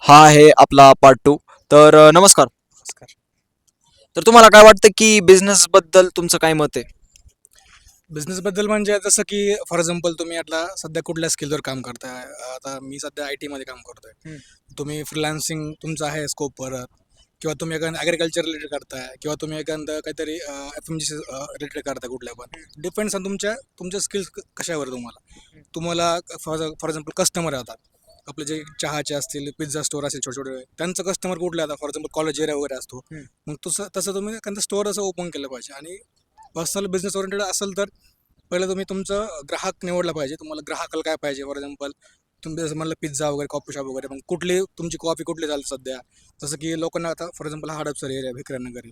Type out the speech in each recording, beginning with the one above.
हा आहे आपला पार्ट टू. तर नमस्कार. नमस्कार. तर तुम्हाला काय वाटतं की बिझनेस बद्दल तुमचं काय मत आहे? बिझनेसबद्दल म्हणजे जसं की फॉर एक्झाम्पल तुम्ही आता सध्या कुठल्या स्किलवर काम करताय. आता मी सध्या IT मध्ये काम करतोय. हम्म. तुम्ही फ्रीलान्सिंग तुमचं आहे स्कोप परत, किंवा तुम्ही एखादं ॲग्रिकल्चर रिलेटेड करताय, किंवा तुम्ही एखादं काहीतरी FMGC रिलेटेड करताय कुठल्या पण. डिपेंड्स ऑन तुमच्या तुमच्या स्किल्स कशावर तुम्हाला फॉर फॉर एक्झाम्पल कस्टमर राहतात. आपले जे चहाचे असतील, पिझ्झा स्टोअर असेल छोटे छोटे, त्यांचं कस्टमर कुठले आता फॉर एक्झाम्पल कॉलेज एरिया वगैरे असतो. हम्म. मग तसं तसं तुम्ही एखादं स्टोअर असं ओपन केलं पाहिजे. आणि पर्सनल बिझनेस ओरिएंटेड असेल तर पहिलं तुम्ही तुमचं ग्राहक निवडला पाहिजे. तुम्हाला ग्राहकाला काय पाहिजे. फॉर एक्झाम्पल तुम्ही जसं म्हणलं पिझ्झा वगैरे, कॉफी शॉप वगैरे, मग कुठली तुमची कॉफी कुठली चालते सध्या. जसं की लोकांना आता फॉर एक्झाम्पल हडपसर एरिया, भिकरानगर,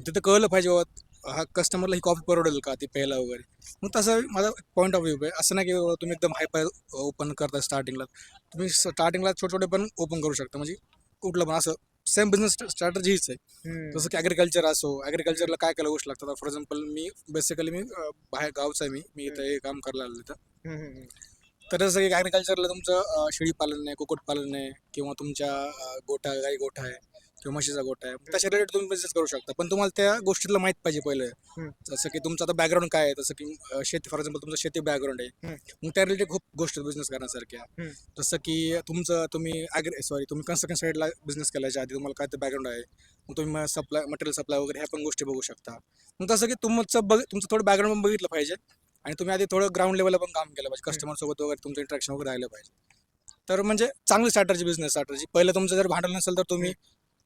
तिथं कळलं पाहिजे बाबा हा कस्टमरला ही कॉफी परवडेल का ती प्यायला वगैरे. मग तसं माझा पॉईंट ऑफ व्ह्यू आहे. असं नाही की बाबा तुम्ही एकदम हायपाय ओपन करता स्टार्टिंगला. तुम्ही स्टार्टिंगला छोटे छोटे पण ओपन करू शकता. म्हणजे कुठलं पण असं सेम बिझनेस स्ट्रॅटजी हीच आहे. जसं की ॲग्रिकल्चर असो, ॲग्रिकल्चरला काय काय गोष्टी लागतात. फॉर एक्झाम्पल मी बाहेर गावचा आहे. मी इथं हे काम करायला आलो इथं. तर जसं की ॲग्रिकल्चरला तुमचं शेळीपालन आहे, कुक्कुटपालन आहे, किंवा तुमच्या गाई गोठा आहे, किंवा म्हशीचा गोठा आहे. तशा रिलेटेड तुम्ही बिझनेस करू शकता. पण तुम्हाला त्या गोष्टीतलं माहीत पाहिजे पहिलं. जसं की तुमचं आता बॅकग्राऊंड काय आहे. जसं की शेती, फॉर एक्झाम्पल तुमचं शेती बॅकग्राऊंड आहे. मग त्या रिलेटेड खूप गोष्टी बिझनेस करण्यासारख्या. जसं की तुम्ही तुम्ही कन्स्ट्रक्शन साईडला बिझनेस केल्याच्या आधी तुम्हाला काय ते बॅकग्राऊंड आहे. मग तुम्ही मटेरियल सप्लाय वगैरे ह्या पण गोष्टी बघू शकता. मग तसं की तुमचं थोडं बॅकग्राऊंड पण बघितलं पाहिजे. आणि तुम्ही आधी थोडं ग्राउंड लेवलला पण काम केलं पाहिजे. कस्टमर सोबत वगैरे तुमचं इंटरॅक्शन वगैरे राहिलं पाहिजे. तर म्हणजे चांगली स्ट्रॅटर्जी, बिझनेस स्ट्रॅटर्जी. पहिलं तुमचं जर भांडवल नसेल तर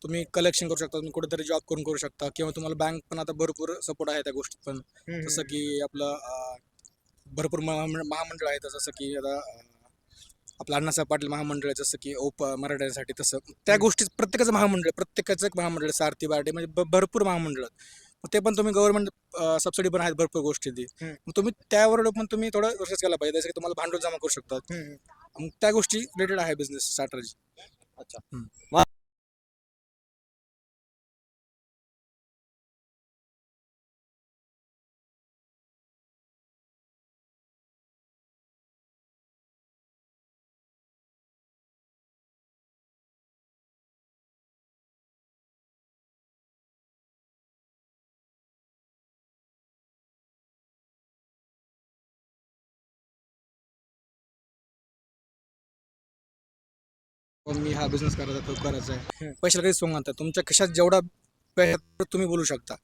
तुम्ही कलेक्शन करू शकता. तुम्ही कुठेतरी जॉब करू शकता, किंवा तुम्हाला बँक पण आता भरपूर सपोर्ट आहे त्या गोष्टीत पण. जसं की आपलं भरपूर महामंडळ आहेत. जसं की आता आपलं अण्णासाहेब पाटील महामंडळ आहे, जसं की मराठ्यांसाठी. तसं त्या गोष्टी प्रत्येकाचं एक महामंडळ, सारथी बार्टी, म्हणजे भरपूर महामंडळ आहेत. मग ते पण तुम्ही गव्हर्नमेंट सबसिडी पण आहेत भरपूर गोष्टी ती. मग तुम्ही त्यावर पण तुम्ही थोडं रिसर्च केला पाहिजे. जसं की तुम्हाला भांडवल जमा करू शकतात. मग त्या गोष्टी रिलेटेड आहे बिझनेस स्ट्रॅटर्जी. अच्छा. मी हा बिझनेस करायचा आहे. पैशाला काही सोंग आणतात. तुमच्या खिशात जेवढा पैसा तुम्ही बोलू शकता.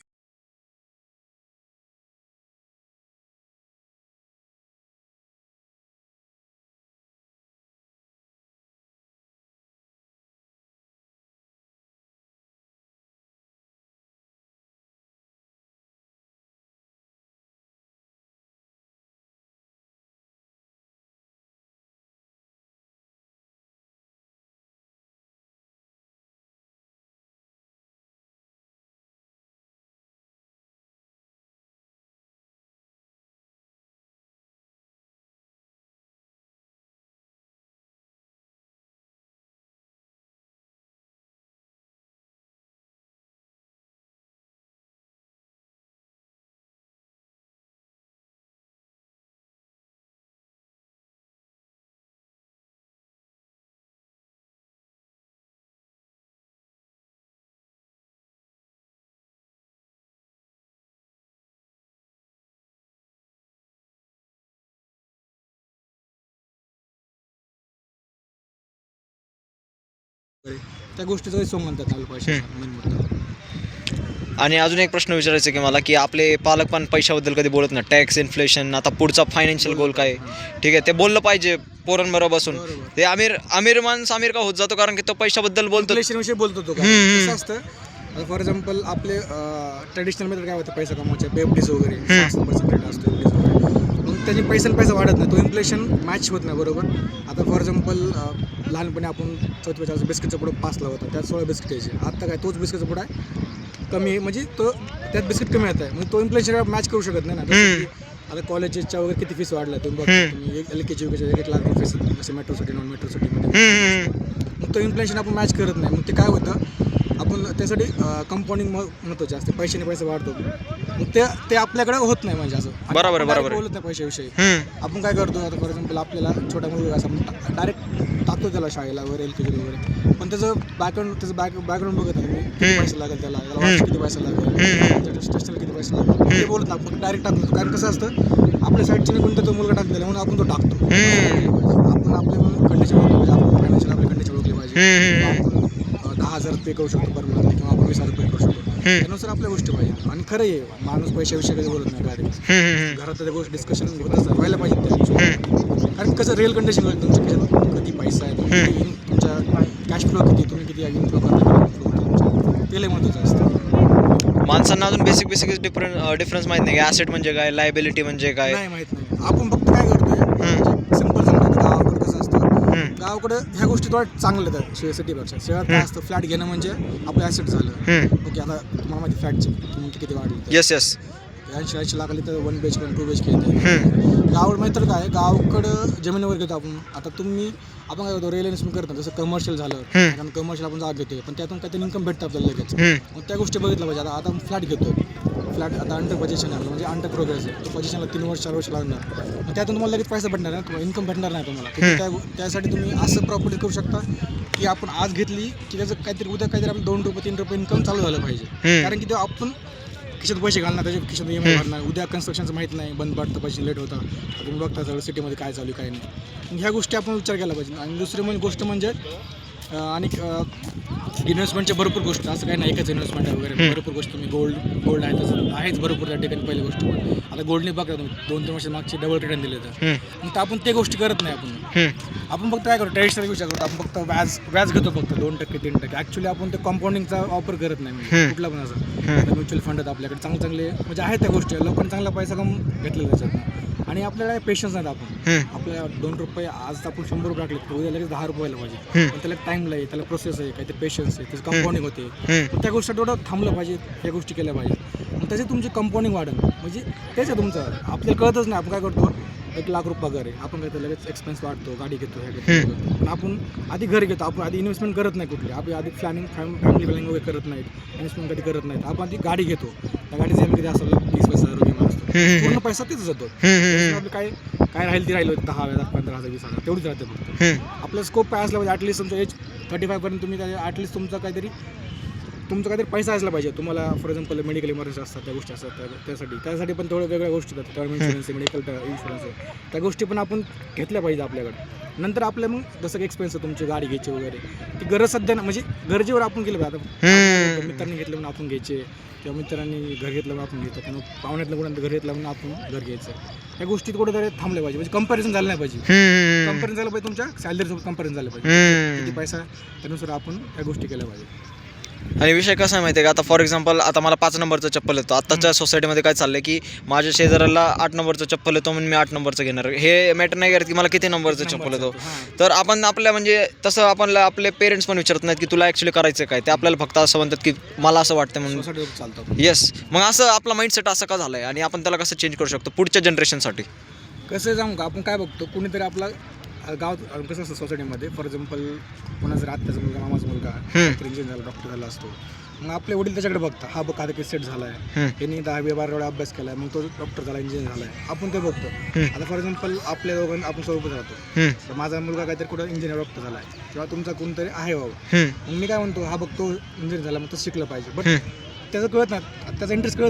त्या गोष्टीचा काही सोंग आणतात आपल्या पैशाचा मेन मुद्दा. आणि अजून एक प्रश्न विचारायचा की मला, की आपले पालक पण पैशाबद्दल कधी बोलत नाही. टॅक्स, इन्फ्लेशन, आता पुढचा फायनान्शियल गोल काय आहे? ठीक आहे, ते बोललं पाहिजे पोरांबरोबर बसून. बरोबर. ते आमिर माणूस आमिर का होत जातो, कारण की तो पैशाबद्दल बोलतो. इन्फ्लेशन विषयी बोलतो तो काय. कसं असतं, आता फॉर एक्झाम्पल आपले ट्रेडिशनल मेथड काय होतं पैसा कमवायचे, एफडीज वगैरे 6% रेट असतो एफडीज वगैरे. मग त्याची पैसा वाढत नाही. तो इन्फ्लेशन मॅच होत नाही बरोबर. आता फॉर एक्झाम्पल लहानपणी आपण 4th बिस्किटचा पुढं 5 होता, त्यात 16 बिस्किट यायचे. आता काय तोच बिस्किटचा पुढं कमी, म्हणजे तो त्यात बिस्किट कमी येत आहे. मग तो इन्फ्लेशन मॅच करू शकत नाही ना. जसं की आता कॉलेजच्या वगैरे किती फीस वाढल्या तुम्ही बघता. तुम्ही LKG UKG 1 लाख रुपये फीस, जसे मेट्रोसाठी नॉन मेट्रोसिटीमध्ये. मग तो इन्फ्लेशन आपण मॅच करत नाही. मग ते काय होतं, आपण त्यासाठी कंपाऊंडिंग महत्त्वाचे असते. पैशाने पैसा वाढतो. मग ते आपल्याकडे होत नाही, म्हणजे असं बरोबर. बोलत नाही पैशाविषयी. आपण काय करतो, आता फॉर एक्झाम्पल आपल्याला छोटा मुलगा असं डायरेक्ट टाकतो त्याला शाळेला वगैरे LKG वगैरे, पण त्याचं बॅकग्राऊंड बघत नाही मी, किती पैसे लागेल त्याला वार्षिक किती पैसा लागेल, स्टेशनला किती पैसे लागेल ते बोलत नाही, फक्त डायरेक्ट टाकतो. कारण कसं असतं आपल्या साईडचे कोणता तो मुलगा टाकलेला म्हणून आपण तो टाकतो. आपण आपले पण कंडिशन ओळखली पाहिजे, आपण फायनान्शियल आपली कंडिशन ओळखली पाहिजे. आपण 10,000 पे करू शकतो पर मंथ किंवा आपण 20,000 पे करू शकतो, त्यानुसार आपल्या गोष्टी पाहिजे. आणि खरं आहे माणूस पैशाविषयी कधी बोलत नाही डायरेक्ट, घरात त्या गोष्टी डिस्कशन होतच व्हायला पाहिजे त्या गोष्टी. कारण कसं रिअल कंडिशन होईल तुमच्या खिशात किती पैसा आहे, तुमच्या कॅश फ्लो किती, तुम्ही किती इनफ्लो करता, तुमच्या ते लय महत्त्वाचं असतं. माणसांना अजून बेसिक डिफरन्स माहित नाही की ॲसेट म्हणजे काय, लायबिलिटी म्हणजे काय. नाही माहीत नाही. आपण फक्त काय करतोय, सिंपल सांगतो, गावाकडे कसं असतं, गावाकडे ह्या गोष्टी थोड्या चांगल्या आहेत सिटीपेक्षा. शहरात काय असतं, फ्लॅट घेणं म्हणजे आपलं ॲसेट झालं. ओके, आता तुम्हाला माहिती फ्लॅटची किंमत किती वाढली, येस 80 लाख आली तर 1 BHK 2 BHK येते. गावाकडे माहीत तर काय, गावाकडं जमिनीवर घेतो आपण. आता आपण काय करतो, रिअल इन्व्हेस्टमेंट करतो, जसं कमर्शियल झालं, कारण कमर्शियल आपण जागा घेतोय, पण त्यातून काहीतरी इन्कम भेटतं आपल्याला लगेच. मग त्या गोष्टी बघितल्या पाहिजे. आता आपण फ्लॅट घेतो, फ्लॅट आता अंडर पोझिशन आहे, म्हणजे अंडर प्रोग्रेस आहे, तो पोझिशनला 3 वर्ष 4 वर्ष लागणार, मग त्यातून तुम्हाला लगेच पैसा भेटणार नाही, इन्कम भेटणार नाही तुम्हाला. त्यासाठी तुम्ही असं प्रॉपर्टी करू शकता की आपण आज घेतली की त्याचं काहीतरी उद्या काहीतरी आपलं 2 रुपये 3 रुपये इन्कम चालू झालं पाहिजे. कारण की तेव्हा आपण खिशात पैसे घालणार, त्याच्या खिशात EMI भरणार, उद्या कन्स्ट्रक्शनचं माहीत नाही, बंद पडतं, पैसे लेट होता, तुम्ही बघता सगळं सिटीमध्ये काय चालू काय नाही. ह्या गोष्टी आपण विचार केला पाहिजे. आणि दुसरी गोष्ट म्हणजे आणि इन्व्हेस्टमेंटच्या भरपूर गोष्टी, असं काही नाही एकच इन्व्हेस्टमेंट आहे वगैरे, भरपूर गोष्टी. तुम्ही गोल्ड आहे तसं आहेच भरपूर त्या ठिकाणी पहिली गोष्ट. पण आता गोल्डने बघा तुम्ही 2-3 वर्ष मागचे डबल रिटर्न दिले तर, मग आपण ते गोष्टी करत नाही. आपण फक्त काय करतो, ट्रेडिशनल विचार करतो, आपण फक्त व्याज घेतो, फक्त 2% 3%. ॲक्च्युली आपण ते कॉम्पाऊंडिंगचा वापर करत नाही. म्हणजे कुठला पण असं म्युच्युअल फंड आहेत आपल्याकडे चांगले म्हणजे आहेत त्या गोष्टी, लोकांनी चांगला पैसा घेतलेला त्याच्यात. आणि आपल्याला पेशन्स नाहीत. आपल्याला 2 रुपये आज आपण 100 रुपये टाकले, उद्या लगेच 10 रुपये व्हायला पाहिजे. पण त्याला टाईम लागेल, त्याला प्रोसेस आहे, काहीतरी पेशन्स आहे, त्याचं कंपाऊंडिंग होते. त्या गोष्टी थोडं थांबलं पाहिजे, ह्या गोष्टी केल्या पाहिजे. मग त्याची तुमची कंपाऊंडिंग वाढेल. म्हणजे तेच आहे तुमचं, आपल्याला कळतच नाही. आपण काय करतो, 1 लाख रुपये पगार आहे, आपण काय लगेच एक्सपेन्स वाढतो, गाडी घेतो, ह्या घेतो. पण आपण आधी घर घेतो, आपण आधी इन्व्हेस्टमेंट करत नाही कुठली, आपण आधी फॅमिली प्लॅनिंग वगैरे करत नाहीत, इन्व्हेस्टमेंट कधी करत नाहीत. आपण आधी गाडी घेतो, त्या गाडीचं EMI किती असेल 20,000 विमा असतो, पूर्ण पैसा तिथं जातो. आपलं काय राहील ती राहिलं 10,000 15,000 20,000 तेवढीच राहते फक्त. आपला स्कोप काय असला पाहिजे, ॲटलिस्ट तुमचं एज 35 पर्यंत तुम्ही ॲटलिस्ट तुमचा काहीतरी पैसा असला पाहिजे. तुम्हाला फॉर एक्झाम्पल मेडिकल इमर्जन्सी असतात, त्या गोष्टी असतात, त्यासाठी पण थोड्या वेगळ्या गोष्टी असतात. टर्म इन्शुरन्स आहे, मेडिकल इन्शुरन्स आहे, त्या गोष्टी पण आपण घेतल्या पाहिजे आपल्याकडे. नंतर आपल्या मग जसं की एक्सपेन्स तुमची गाडी घ्यायची वगैरे, ती गरज सध्या म्हणजे गरजेवर आपण केलं पाहिजे. आता मित्रांनी घेतलं म्हणून आपण घ्यायचे, किंवा मित्रांनी घर घेतलं म्हणून आपण घ्यायचं, किंवा पाहुण्यातलं कोणाचं घर घेतलं म्हणून आपण घर घ्यायचं. या गोष्टी कुठेतरी थांबल्या पाहिजे. म्हणजे कंपॅरिझन झालं नाही पाहिजे. कंपॅरिझन झालं पाहिजे, तुमच्या सॅलरीसोबत कंपॅरिझन झालं पाहिजे, किती पैसा, त्यानुसार आपण या गोष्टी केल्या पाहिजे. आणि विषय कसा आहे माहिती आहे का, आता फॉर एक्झाम्पल आता मला 5 नंबरचं चप्पल येतो. आत्ताच्या सोसायटीमध्ये काय चाललं की माझ्या शेजाऱ्याला 8 नंबरचं चप्पल येतो म्हणून मी 8 नंबरचं घेणार. हे मॅटर नाही करत की मला किती नंबरचं चप्पल येतो. तर आपण आपल्या म्हणजे तसं आपण आपले पेरेंट्स पण विचारत नाहीत की तुला ॲक्च्युली करायचं काय, ते आपल्याला फक्त असं म्हणतात की मला असं वाटतं म्हणून चालतं. येस. मग असं आपला माइंडसेट असं का झालं आहे आणि आपण त्याला कसं चेंज करू शकतो पुढच्या जनरेशनसाठी? कसं जाऊ का, आपण काय बघतो, कुणीतरी आपला गाव कसं असतं सोसायटीमध्ये, फॉर एक्झाम्पल कोणाचा आत्याचा मुलगा, मामाचा मुलगा इंजिनियर झाला, डॉक्टर झाला असतो. मग आपले वडील त्याच्याकडे बघता, हा बघ आता काही सेट झाला आहे, यांनी 10-12 वेळा अभ्यास केला आहे, मग तो डॉक्टर झाला, इंजिनियर झाला आहे, आपण ते बघतो. आता फॉर एक्झाम्पल आपल्या दोघांना आपण सोबत राहतो, तर माझा मुलगा काहीतरी कुठं इंजिनियर डॉक्टर झाला आहे, किंवा तुमचा कोणतरी आहे बाबा, मग मी काय म्हणतो, हा बघ तो इंजिनियर झाला, मग तो शिकलं पाहिजे. बट त्याचं कळत नाही, त्याचा इंटरेस्ट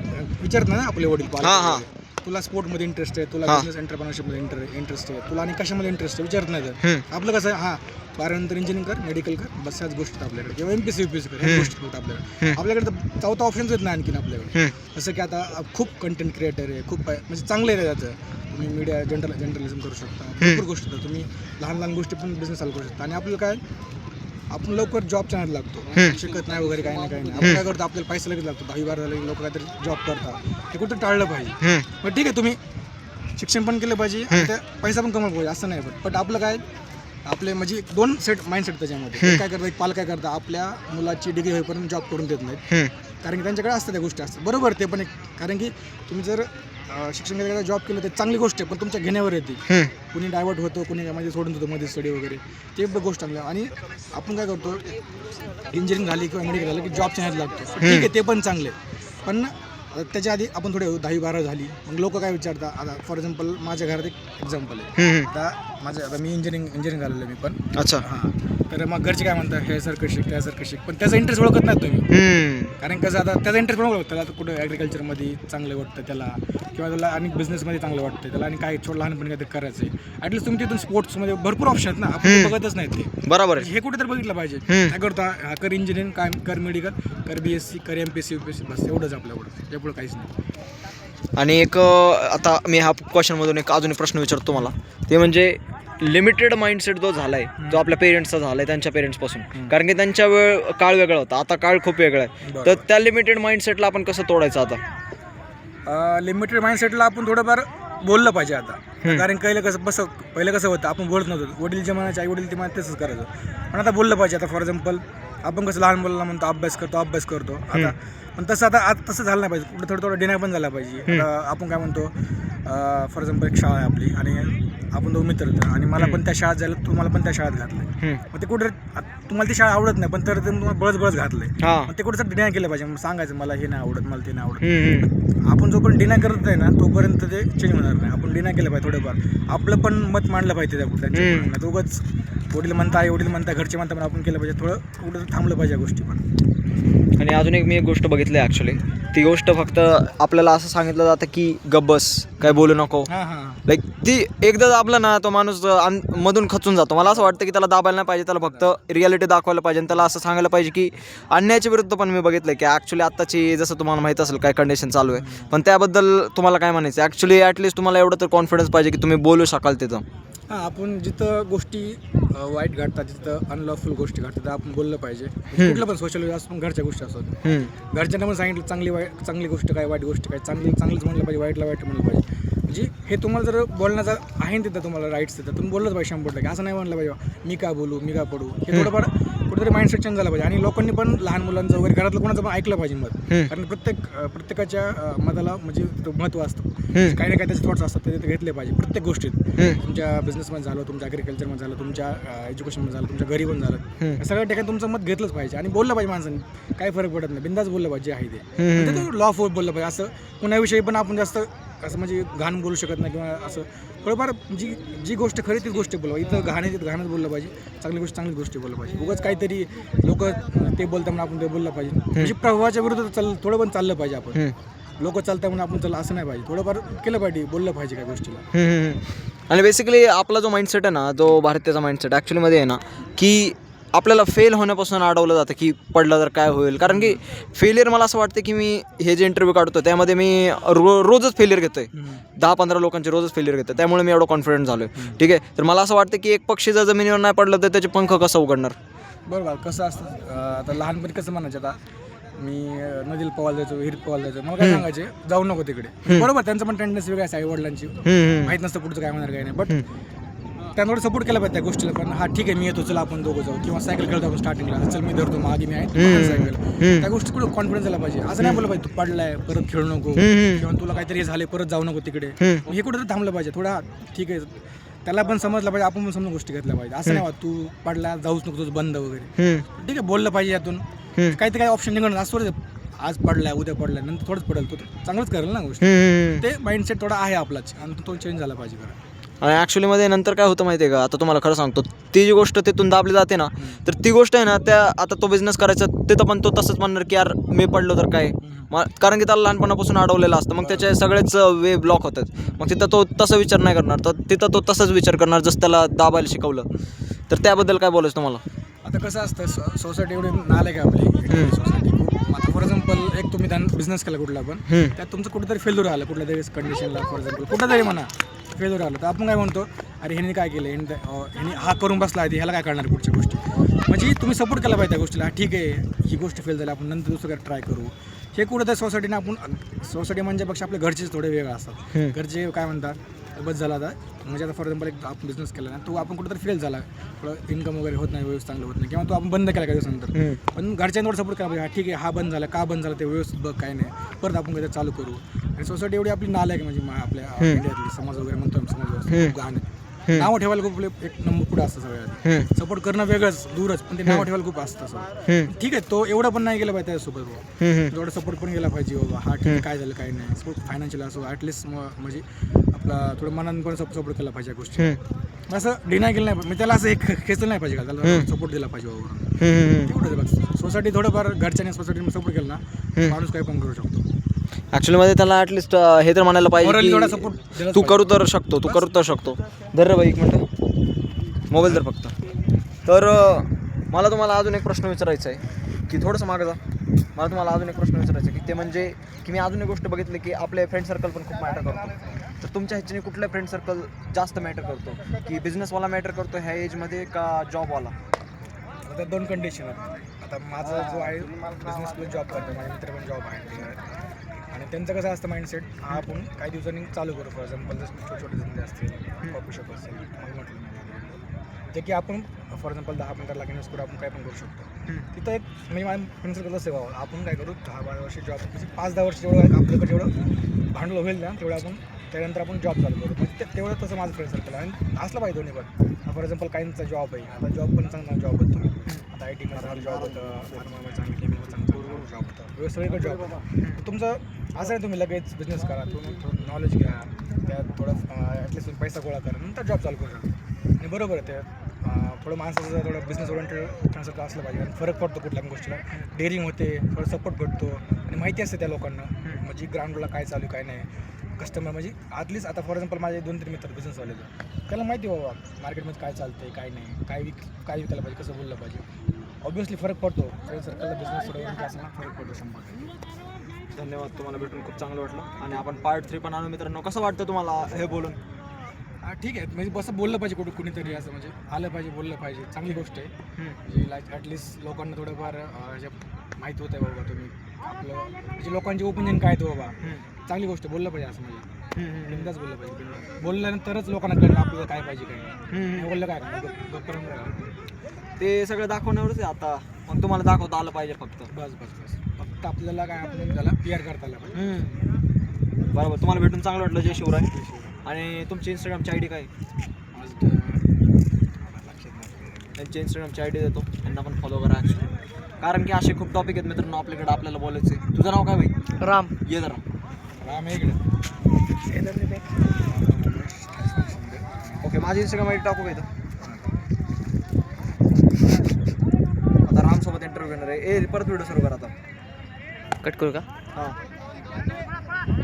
विचारत नाही ना आपले वडील. तुला स्पोर्टमध्ये इंटरेस्ट आहे, तुला बिझनेस एंटरप्रेन्योरशिपमध्ये इंटरेस्ट आहे, तुला आणि कशामध्ये इंटरेस्ट आहे विचारत नाही. तर आपलं कसं आहे, हां 12नंतर इंजिनिअरिंग कर, मेडिकल कर, बस ह्याच गोष्टी आपल्याकडे, किंवा MPSC UPSC कर, ह्याच गोष्टी होतात आपल्याकडे तर चौथा ऑप्शनच येत नाही आणखीन आपल्याकडे. जसं की आता खूप कंटेंट क्रिएटर आहे, खूप म्हणजे चांगलं आहे त्याचं, तुम्ही मीडिया जर्नलिझम करू शकता, भरपूर गोष्टी तर तुम्ही लहान गोष्टी पण बिझनेस चालू करू शकता. आणि आपल्याला काय, आपण लवकर जॉब चान्स लागतो, शिकत नाही वगैरे काही नाही. आपण काय करतो, आपल्याला पैसा लगेच लागतो, 10-12 झाले लोक काहीतरी जॉब करतात, ते कुठं टाळलं पाहिजे. मग ठीक आहे, तुम्ही शिक्षण पण केलं पाहिजे, त्या पैसा पण कमवला पाहिजे, असं नाही. बट आपलं काय, आपले म्हणजे 2 सेट माइंडसेट त्याच्यामध्ये. काय करतात, एक पालक काय करतात, आपल्या मुलाची डिग्री होईपर्यंत जॉब करून देत नाहीत, कारण की त्यांच्याकडे असतात त्या गोष्टी असतात. बरोबर, ते पण एक, कारण की तुम्ही जर शिक्षण केलं, जॉब केलं तर चांगली गोष्ट आहे, पण तुमच्या घेण्यावर येते. कुणी डायवर्ट होतो, कुणी म्हणजे सोडून देतो मध्ये स्टडी वगैरे, ते गोष्ट चांगली. आणि आपण काय करतो, इंजिनिअरिंग झाली किंवा मेडिकल झालं की जॉब चान्स लागतो, ठीक आहे, ते पण चांगले. पण आता त्याच्या आधी आपण थोडे 10-12 झाली, मग लोक काय विचारतात. आता फॉर एक्झाम्पल माझ्या घरात एक एक्झाम्पल आहे. आता मी इंजिनिअरिंग झालेलं आहे मी पण. अच्छा. हां, तर मग घरचे काय म्हणतात, हे सारखं शिक त्यासारखं शिक, पण त्याचा इंटरेस्ट ओळखत नाही तुम्ही. कारण कसं आता त्याचा इंटरेस्ट पण ओळखतं. त्याला कुठं ॲग्रिकल्चरमध्ये चांगलं वाटतं त्याला, किंवा त्याला आणि बिझनेसमध्ये चांगलं वाटतं त्याला, आणि काही छोट लहानपणी काहीतरी करायचं आहे. ॲटलीस्ट तुम्ही तिथून स्पोर्ट्समध्ये भरपूर ऑप्शन आहेत ना, आपण ते बघतच नाहीत ते. बरोबर आहे. हे कुठेतरी बघितलं पाहिजे. काय करतो, हा कर इंजिनिअरिंग, काय कर मेडिकल, कर BSc, कर MPSc UPSc, बस एवढंच आपल्याकडं, यापुढं काहीच नाही. आणि एक आता मी हा क्वेश्चनमधून एक अजून एक प्रश्न विचारतो तुम्हाला, ते म्हणजे लिमिटेड माइंडसेट जो झाला आहे, जो आपल्या पेरेंट्सचा झाला आहे त्यांच्या पेरेंट्सपासून. कारण की त्यांच्या काळ वेगळा होता, आता काळ खूप वेगळा आहे. तर त्या लिमिटेड माइंडसेटला आपण कसं तोडायचं आता? लिमिटेड माइंडसेटला आपण थोडंफार बोललं पाहिजे आता. कारण पहिलं कसं होतं, आपण बोलत नव्हतो. वडील जे म्हणायचे, आई वडील ते म्हणायचे तसंच करायचं. पण आता बोललं पाहिजे. आता फॉर एक्झाम्पल आपण कसं लहान मुलांना म्हणतो अभ्यास करतो आता, पण तसं आता तसं झालं नाही पाहिजे. कुठं थोडं डिनाय पण झाला पाहिजे. आता आपण काय म्हणतो, फॉर एक्झाम्पल एक शाळा आहे आपली, आणि आपण दोन मित्र होतो, आणि मला पण त्या शाळेत जायला, तुम्हाला पण त्या शाळेत घातलं. मग ते कुठे तुम्हाला ती शाळा आवडत नाही, पण तर तुम्हाला बळच घातलंय. मग ते कुठं डिनाय केलं पाहिजे. मग सांगायचं मला हे नाही आवडत, मला ते नाही आवडत. आपण जोपर्यंत डिनाय करत आहे ना, तोपर्यंत ते चेंज होणार नाही. आपण डिनाय केलं पाहिजे थोडंफार, आपलं पण मत मांडलं पाहिजे त्या कुठल्या. दोघंच वडील म्हणता, आई वडील म्हणता, घरचे म्हणता, पण आपण केलं पाहिजे. थोडं कुठं थांबलं पाहिजे गोष्टी पण. आणि अजून एक मी एक गोष्ट बघितली आहे ॲक्च्युली, ती गोष्ट फक्त आपल्याला असं सांगितलं जातं की गब्बस, काय बोलू नको. लाईक ती एकदा दाबलं ना, तो माणूस मधून खचून जातो. मला असं वाटतं की त्याला दाबायला नाही पाहिजे, त्याला फक्त रिॲलिटी दाखवायला पाहिजे, आणि त्याला असं सांगायला पाहिजे की अन्यायाच्या विरुद्ध पण मी बघितलं की ॲक्च्युली आत्ताची, जसं तुम्हाला माहीत असेल काय कंडिशन चालू आहे, पण त्याबद्दल तुम्हाला काय म्हणायचं? ॲक्च्युली ॲटलीस्ट तुम्हाला एवढं तर कॉन्फिडन्स पाहिजे की तुम्ही बोलू शकाल तिथं. हां, आपण जिथं गोष्टी वाईट घडतात, जिथं अनलॉफुल गोष्टी घडतात, आपण बोललं पाहिजे. कुठलं पण सोशल मीडिया असतो, घरच्या गोष्टी असतात. घरच्यांना पण सांगितलं चांगली गोष्ट काय, वाईट गोष्ट काय, चांगलीच म्हणलं पाहिजे, वाईटला वाईट म्हणलं पाहिजे. म्हणजे हे तुम्हाला जर बोलण्याचा आहे तिथं, तुम्हाला राईट्स देतात, तुम्ही बोललंच पाहिजे 100%. असं नाही म्हणलं पाहिजे मी का बोलू, मी का पडू. हे थोडंफार कुठेतरी माइंडसेट चेंज झाला पाहिजे. आणि लोकांनी पण लहान मुलांचं वगैरे, घरातलं कोणाचं पण ऐकलं पाहिजे मत. कारण प्रत्येकाच्या मताला म्हणजे महत्त्व असतं. काही ना काही त्याचे थॉट्स असतात, ते घेतले पाहिजे प्रत्येक गोष्टीत. तुमच्या बिझनेसमध्ये झालं, तुमच्या ॲग्रिकल्चरमध्ये झालं, तुमच्या एज्युकेशनमध्ये झालं, तुमच्या घरी पण झालं, सगळ्या ठिकाणी तुमचं मत घेतलंच पाहिजे. आणि बोललं पाहिजे माणसांनी, काही फरक पडत नाही, बिंदास बोललं पाहिजे आहे ते. लॉ ऑफ बोललं पाहिजे. असं कुणाविषयी पण आपण जास्त असं म्हणजे घाण बोलू शकत नाही, किंवा असं थोडंफार जी गोष्ट खरी तीच गोष्ट बोलवा. इथं घाणच बोललं पाहिजे, चांगलीच गोष्टी बोललं पाहिजे. उगाच काहीतरी लोक ते बोलतात म्हणून आपण ते बोललं पाहिजे. म्हणजे प्रभावाच्या विरुद्ध थोडं पण चाललं पाहिजे. आपण लोक चालतात म्हणून आपण चाललं असं नाही पाहिजे. थोडंफार केलं पाहिजे, बोललं पाहिजे काय गोष्टीला. आणि बेसिकली आपला जो माइंडसेट आहे ना, जो भारतीयाचा माइंडसेट ॲक्च्युलीमध्ये आहे ना, की आपल्याला फेल होण्यापासून अडवलं जातं की पडलं तर काय होईल. कारण की फेलियर, मला असं वाटतं की मी हे जे इंटरव्ह्यू काढतो त्यामध्ये मी रोजच फेलियर घेतो आहे, 10-15 लोकांचे रोजच फेलियर घेतो. त्यामुळे मी एवढं कॉन्फिडंट झालो आहे. ठीक आहे, तर मला असं वाटतं की एक पक्षी जर जमिनीवर नाही पडलं तर त्याचे पंख कसं उघडणार. बरोबर. कसं असतं, आता लहानपणी कसं म्हणायचं, आता मी नदीला पोहायला जायचो, विहिरीत पोहायला जायचो, मला काय सांगायचे जाऊ नको तिकडे. बरोबर, त्यांचं पण टेंडन्सी वेगळं आहे, आई वडिलांची माहीत नसतं पुढचं काय म्हणणार काय नाही. बट त्यांना सपोर्ट केला पाहिजे त्या गोष्टीला. पण हा ठीक आहे, मी येतो, चला आपण दोघं जाऊ, किंवा सायकल खेळतो आपण स्टार्टिंगला, चल मी धरतो, मागे मी आहे सायकल. त्या गोष्टी कुठं कॉन्फिडन्स झाला पाहिजे. असं नाही बोललं पाहिजे तू पडलाय परत खेळू नको, किंवा तुला काहीतरी झाले परत जाऊ नको तिकडे. हे कुठं थांबलं पाहिजे थोडा. ठीक आहे, त्याला पण समजलं पाहिजे, आपण पण समजून गोष्टी घेतल्या पाहिजे. असं नाही तू पडला जाऊच नको, तुझं बंद वगैरे. ठीक आहे, बोललं पाहिजे. यातून काहीतरी काही ऑप्शन निघणार. असं आज पडलाय, उद्या पडलाय, नंतर थोडंच पडेल, तो चांगलंच करेल ना गोष्ट. ते माइंडसेट थोडा आहे आपलाच, आणि तो चेंज झाला पाहिजे खरं. आणि ॲक्च्युलीमध्ये नंतर काय होतं माहिती आहे का, आता तुम्हाला खरं सांगतो, ती जी गोष्ट तिथून दाबली जाते ना, तर ती गोष्ट आहे ना, आता तो बिझनेस करायचा तिथं पण तो तसंच म्हणणार की यार मी पडलो तर काय. कारण की त्याला लहानपणापासून अडवलेलं असतं, मग त्याचे सगळेच वे ब्लॉक होतात. मग तिथं तो तसा विचार नाही करणार, तर तिथं तो तसाच विचार करणार जसं त्याला दाबायला शिकवलं. तर त्याबद्दल काय बोलायचं तुम्हाला? आता कसं असतं, सोसायटी एवढी नालायक आहे आपली सोसायटी खूप. आता फॉर एक्झाम्पल एक तुम्ही बिझनेस केला कुठला पण, त्यात तुमचं कुठेतरी फेल्युअर आलं कुठल्या तरी कंडिशनला, फॉर एक्झाम्पल कुठं तरी म्हणा फेल्युअर आलं, तर आपण काय म्हणतो, अरे ह्यांनी काय केलं, ह्यांनी हा करून बसला आधी, ह्याला काय करणार पुढच्या गोष्टी. म्हणजे तुम्ही सपोर्ट केला पाहिजे त्या गोष्टीला. ठीक आहे, ही गोष्ट फेल झाली, आपण नंतर दुसरं काय ट्राय करू. हे कुठं तर सोसायटीने सोसायटी म्हणण्यापेक्षा आपल्या घरचेच थोडे वेगळे असतात. घरचे काय म्हणतात, बस झाला आता, म्हणजे आता फॉर एक्झाम्पल एक आपण बिझनेस केला ना, तो आपण कुठेतरी फेल झाला, थोडं इन्कम वगैरे होत नाही, व्यवस्थित चांगलं होत नाही, किंवा तो आपण बंद केला काही दिवसानंतर. पण घरच्यांवर सपोर्ट केला पाहिजे. ठीक आहे, हा बंद झाला, का बंद झाला ते व्यवस्थित बघ, काय नाही, परत आपण काही चालू करू. आणि सोसायटी एवढी आपली नालायक म्हणजे आपल्या इंडियातली समाज वगैरे म्हणतो, समाज व्यवस्था घाण आहे. नाव ठेवायला खूप एक नंबर पुढे असतं सगळ्यात. सपोर्ट करणं वेगळंच दूरच, पण ते नाव ठेवायला खूप असतं सगळं. ठीक आहे, तो एवढं पण नाही गेला पाहिजे त्याच्यासोबत बाबा, एवढा सपोर्ट पण गेला पाहिजे बाबा. हा ठीक आहे, काय झालं काय नाही, सपोर्ट फायनान्शियल असो ॲटलिस्ट म्हणजे आपला थोडं मनानं पण सपोर्ट केला पाहिजे या गोष्टी. असं डिनाय केलं नाही पाहिजे, त्याला असं एक खेचलं नाही पाहिजे का, त्याला सपोर्ट दिला पाहिजे बाबा. तेवढंच बस. सोसायटी थोडंफार घरच्याने सोसायटीने सपोर्ट केला ना, माणूस काही पण करू शकतो. ॲक्च्युलीमध्ये त्याला ॲटलिस्ट हे तर म्हणायला Morally पाहिजे थोडा की support दिलाच तू पाहिजे. करू तर शकतो, तू करू तर शकतो. धर रे बाई एक मिनटं, मोबाईल धर फक्त. तर मला तुम्हाला अजून एक प्रश्न विचारायचा आहे की थोडंसं मागं जा. मला तुम्हाला अजून एक प्रश्न विचारायचा आहे की ते म्हणजे की मी अजून एक गोष्ट बघितली की आपले फ्रेंड सर्कल पण खूप मॅटर करतो. तर तुमच्या ह्याच्याने कुठलं फ्रेंड सर्कल जास्त मॅटर करतो, की बिझनेसवाला मॅटर करतो ह्या एजमध्ये का जॉबवाला? आता 2 कंडिशन आहेत. आता माझा जो आहे बिझनेस प्लस जॉब करतो, माझे मित्र पण जॉब आहे. आणि त्यांचं कसं असतं माइंडसेट, हा आपण काही दिवसांनी चालू करू. फॉर एक्झाम्पल जर छोटे छोटे धंदे असतील, कॉफी शॉप असेल, मग म्हटलं जे की आपण फॉर एक्झाम्पल 10-15 लाख इन्व्हेस्ट करू, आपण काय पण करू शकतो. तिथं एक म्हणजे माझ्या फ्रेंड सर्कल सेवा आपण काय करू, 10-12 वर्ष जॉब, म्हणजे 5-10 वर्ष जेवढं आपल्याकडे जेवढं भांडवल होईल ना तेवढं आपण त्यानंतर आपण जॉब चालू करू. म्हणजे तेवढं तसं माझं फ्रेंड सर्कल आहे. आणि असलं पाहिजे दोन्ही पण. फॉर एक्झाम्पल काहींचा जॉब आहे, आता जॉब पण चांगला जॉब होतो. आता IT मध्ये चांगला जॉब होतं, फार्मामध्ये चांगलं, केमिकल चांगला जॉब होतं, सगळीकडे जॉब होतं. तुमचं असं आहे, तुम्ही लगेच बिझनेस करा, तुम्ही थोडं नॉलेज घ्या, त्यात थोडं ॲटलिस्ट तुम्ही पैसा गोळा करा, नंतर जॉब चालू करू शकता. आणि बरोबर आहे ते थोडं माणसाचं थोडं बिझनेस ओरिएंटेड फ्रेंडसर्कल असलं पाहिजे. आणि फरक पडतो कुठल्या पण गोष्टीला, डेअरिंग होते, थोडं सपोर्ट भेटतो आणि माहिती असते त्या लोकांना म्हणजे ग्राउंडला काय चालू काय नाही. कस्टमर म्हणजे ॲटलिस्ट आता फॉर एक्झाम्पल माझे 2-3 मित्र बिझनेसवाले, त्याला माहिती बाबा मार्केटमध्ये काय चालतंय काय नाही, काय विकायला पाहिजे, कसं बोललं पाहिजे. ऑब्व्हियसली फरक पडतो फ्रेंड सर्कलला, बिझनेस थोडं असं फरक पडतो 100%. धन्यवाद, तुम्हाला भेटून खूप चांगलं वाटलं. आणि आपण पार्ट 3 पण आणू मित्रांनो. कसं वाटतं तुम्हाला हे बोलून? ठीक आहे, म्हणजे असं बोललं पाहिजे कुणीतरी, असं म्हणजे आलं पाहिजे, बोललं पाहिजे, चांगली गोष्ट आहे. म्हणजे लाईक ॲटलिस्ट लोकांना थोडंफार माहीत होतं आहे बाबा तुम्ही आपलं म्हणजे लोकांचे ओपिनियन काय आहे बाबा, चांगली गोष्ट बोललं पाहिजे. असं म्हणजे बिंदास बोललं पाहिजे. बोलल्यानंतरच लोकांना कळलं आपल्याला काय पाहिजे काय नाही. बोललं काय नाही, ते सगळं दाखवण्यावरच आहे आता. मग तुम्हाला दाखवता आलं पाहिजे फक्त. बस फक्त आपल्याला काय आपण त्याला PR करता आलं पाहिजे. बरोबर, तुम्हाला भेटून चांगलं वाटलं जय शिवराय. आणि तुमची इंस्टाग्रामची ID काय? त्यांची इंस्टाग्रामची ID देतो, त्यांना पण फॉलो करा ॲक्च्युली. कारण की असे खूप टॉपिक आहेत मित्रांनो आपल्याकडे आपल्याला बोलायचे. तुझं नाव काय भाई? राम. ये जरा. राम इकडे. ओके, माझी इंस्टाग्राम ID टाकू का इथं? आता रामसोबत इंटरव्ह्यू घेणार आहे. परत व्हिडिओ सुरू करा आता. कट करू का? हां.